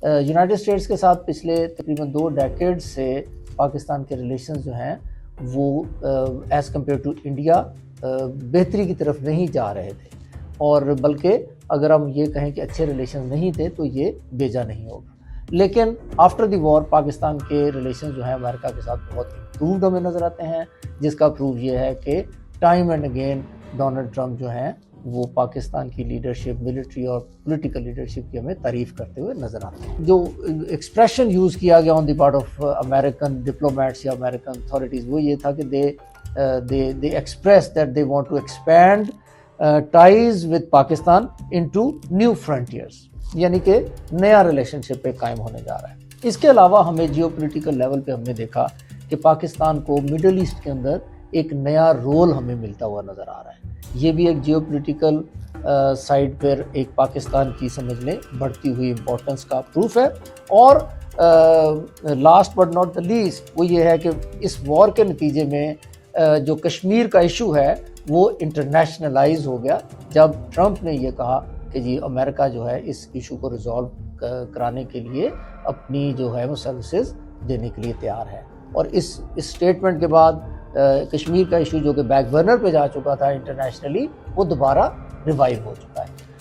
United States کے ساتھ پچھلے تقریباً 2 ڈیکیڈ سے پاکستان کے ریلیشنز جو ہیں وہ ایز کمپیئر ٹو انڈیا بہتری کی طرف نہیں جا رہے تھے، اور بلکہ اگر ہم یہ کہیں کہ اچھے ریلیشنز نہیں تھے تو یہ بیجا نہیں ہوگا. لیکن آفٹر دی وار پاکستان کے ریلیشنز جو ہیں امریکہ کے ساتھ بہت امپرووڈ ہمیں نظر آتے ہیں، جس کا پروف یہ ہے کہ time and again Donald Trump جو ہیں وہ پاکستان کی لیڈرشپ، ملٹری اور پولیٹیکل لیڈرشپ کی ہمیں تعریف کرتے ہوئے نظر آتے ہیں. جو ایکسپریشن یوز کیا گیا on the part of American diplomats یا امریکن اتھارٹیز وہ یہ تھا کہ they express that they want to expand ties with Pakistan into new frontiers، یعنی کہ نیا ریلیشن شپ پہ قائم ہونے جا رہا ہے. اس کے علاوہ ہمیں جیو پولیٹیکل لیول پہ ہم نے دیکھا کہ پاکستان کو مڈل ایسٹ کے اندر ایک نیا رول ہمیں ملتا ہوا نظر آ رہا ہے. یہ بھی ایک جیو پولیٹیکل سائڈ پر ایک پاکستان کی سمجھ لیں بڑھتی ہوئی امپورٹنس کا پروف ہے. اور last but not the least وہ یہ ہے کہ اس وار کے نتیجے میں جو کشمیر کا ایشو ہے وہ انٹرنیشنلائز ہو گیا جب ٹرمپ نے یہ کہا کہ جی امریکہ جو ہے اس ایشو کو ریزالو کرانے کے لیے اپنی جو ہے وہ سروسز دینے کے لیے تیار ہے. اور اس اسٹیٹمنٹ کے بعد کشمیر کا ایشو جو کہ بیک برنر پہ جا چکا تھا انٹرنیشنلی وہ دوبارہ ریوائیو ہو چکا.